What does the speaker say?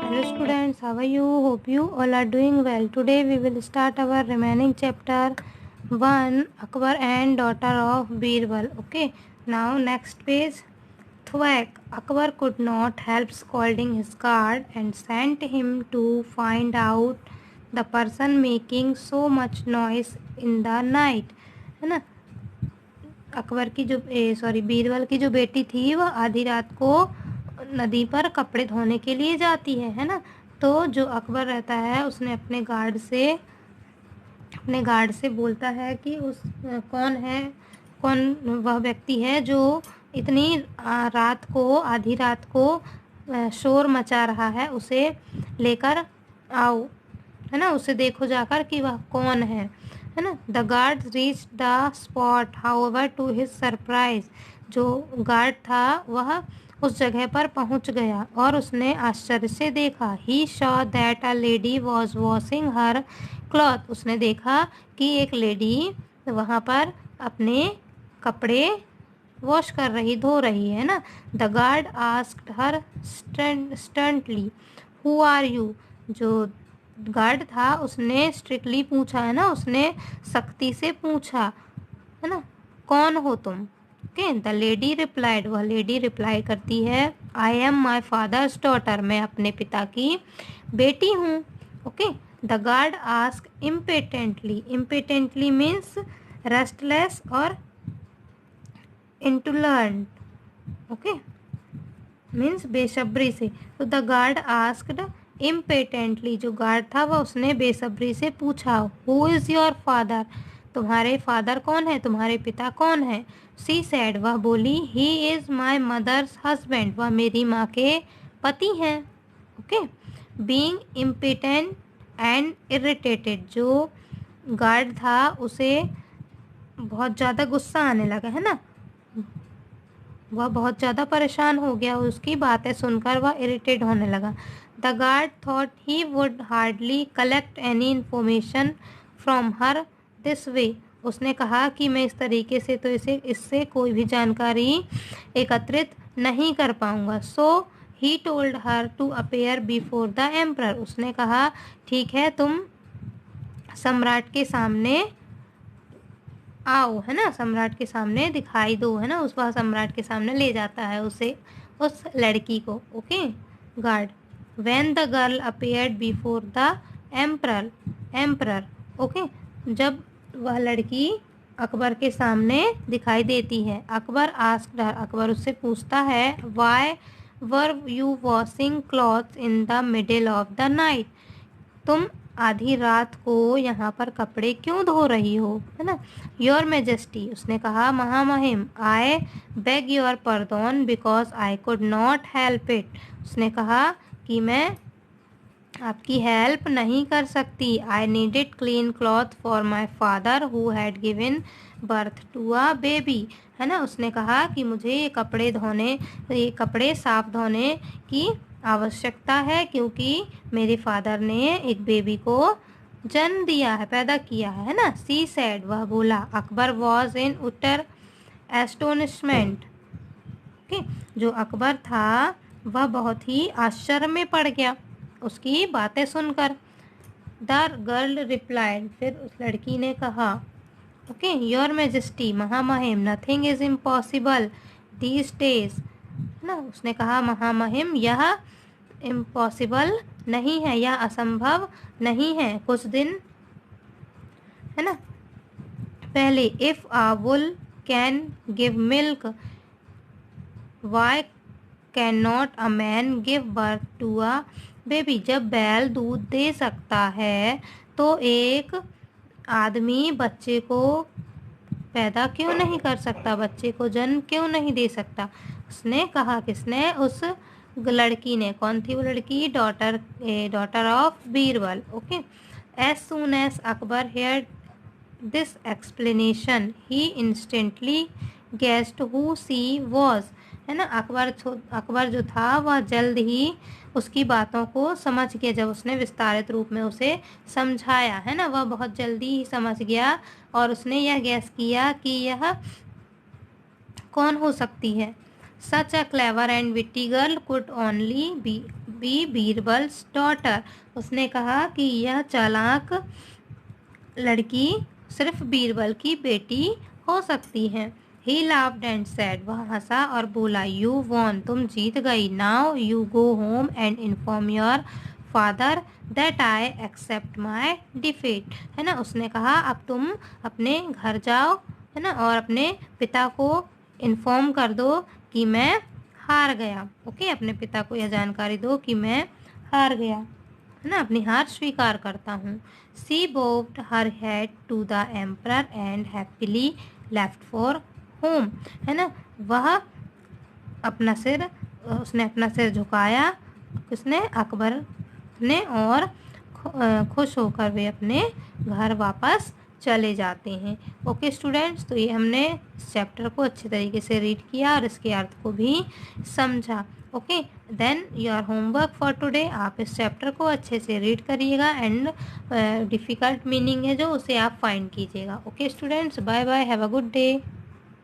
Hello students, how are you? Hope you all are doing well. Today we will start our remaining chapter 1, Akbar and daughter of Birbal. Okay, now next page. Thwack. Akbar could not help scolding his guard and sent him to find out the person making so much noise in the night. है ना, अकबर की जो बीरबल की जो बेटी थी वह आधी रात को नदी पर कपड़े धोने के लिए जाती है ना। तो जो अकबर रहता है उसने अपने गार्ड से बोलता है कि कौन वह व्यक्ति है जो इतनी आधी रात को शोर मचा रहा है, उसे लेकर आओ, है ना, उसे देखो जाकर कि वह कौन है ना। The guard reach the spot however to his surprise. जो गार्ड था वह उस जगह पर पहुंच गया और उसने आश्चर्य से देखा। He saw that a lady was washing her cloth. उसने देखा कि एक लेडी वहाँ पर अपने कपड़े वॉश कर रही, धो रही है ना। The guard asked her sternly who are you. जो गार्ड था उसने स्ट्रिक्टली पूछा, है ना, उसने सख्ती से पूछा, है ना, कौन हो तुम। Okay, the lady replied. वह लेडी रिप्लाई करती है, I am my father's daughter. मैं अपने पिता की बेटी हूँ। Okay, the guard ask impatiently. Impatiently means restless और इंटुलेंट। ओके, मीन्स बेसब्री से। तो द गार्ड आस्क्ड इम्पेटेंटली। जो गार्ड था वह उसने बेसब्री से पूछा, हु इज़ योर फादर। तुम्हारे फादर कौन है, तुम्हारे पिता कौन है। She said. वह बोली, he is my mother's husband. वह मेरी माँ के पति हैं। Okay, being impatient and irritated. जो गार्ड था उसे बहुत ज़्यादा गुस्सा आने लगा, है ना, वह बहुत ज़्यादा परेशान हो गया। उसकी बातें सुनकर वह इरिटेट होने लगा। The guard thought he would hardly collect any information from her this way. उसने कहा कि मैं इस तरीके से तो इससे कोई भी जानकारी एकत्रित नहीं कर पाऊंगा। So he told her to appear before the emperor. उसने कहा, ठीक है, तुम सम्राट के सामने आओ, है ना, सम्राट के सामने दिखाई दो, है ना। वह सम्राट के सामने ले जाता है उसे, उस लड़की को। Okay, guard. When the girl appeared before the emperor. Okay, जब वह लड़की अकबर के सामने दिखाई देती है। Akbar asked her. अकबर उससे पूछता है, why were you washing clothes in the middle of the night. तुम आधी रात को यहाँ पर कपड़े क्यों धो रही हो, है ना। Your majesty. उसने कहा, महामहिम, I beg your pardon because I could not help it. उसने कहा कि मैं आपकी हेल्प नहीं कर सकती। I needed clean cloth for my father who had given birth to a baby, है ना। उसने कहा कि मुझे ये कपड़े साफ धोने की आवश्यकता है क्योंकि मेरे फादर ने एक बेबी को जन्म दिया है, पैदा किया है ना। सी सैड। वह बोला। Akbar was in utter astonishment. Okay, जो अकबर था वह बहुत ही आश्चर्य में पड़ गया उसकी बातें सुनकर। The girl replied. फिर उस लड़की ने कहा, ओके, योर मेजेस्टी, महामहिम, nothing is impossible these days, ना। उसने कहा, महामहिम, यह इम्पॉसिबल नहीं है, यह असंभव नहीं है। कुछ दिन, है ना, पहले, if a bull can give milk, why can not a man give birth to a baby. जब बैल दूध दे सकता है तो एक आदमी बच्चे को पैदा क्यों नहीं कर सकता, बच्चे को जन्म क्यों नहीं दे सकता। उसने कहा, किसने, उस लड़की ने। कौन थी वो लड़की, daughter of Birbal. Okay, as soon as Akbar hear this explanation he instantly guessed who she was, है ना। अकबर जो था वह जल्द ही उसकी बातों को समझ गया। जब उसने विस्तारित रूप में उसे समझाया, है ना, वह बहुत जल्दी ही समझ गया और उसने यह गैस किया कि यह कौन हो सकती है। Such a clever and witty girl could only be be Birbal's daughter. उसने कहा कि यह चालाक लड़की सिर्फ बीरबल की बेटी हो सकती है। He laughed and said, वह हंसा और बोला, You won, तुम जीत गई। Now you go home and inform your father that I accept my defeat। है ना, उसने कहा अब तुम अपने घर जाओ, है ना, और अपने पिता को इन्फॉर्म कर दो कि मैं हार गया। ओके, अपने पिता को यह जानकारी दो कि मैं हार गया, है ना, अपनी हार स्वीकार करता हूँ। She bobbed her head to the emperor and happily left for home। है ना, वह अपना सिर उसने अपना सिर झुकाया, किसने, अकबर ने, और खुश होकर वे अपने घर वापस चले जाते हैं। ओके स्टूडेंट्स, तो ये हमने इस चैप्टर को अच्छे तरीके से रीड किया और इसके अर्थ को भी समझा। Okay, then your homework for today, आप इस चैप्टर को अच्छे से रीड करिएगा एंड डिफ़िकल्ट मीनिंग है जो उसे आप फाइंड कीजिएगा। Okay students, bye bye, have a good day.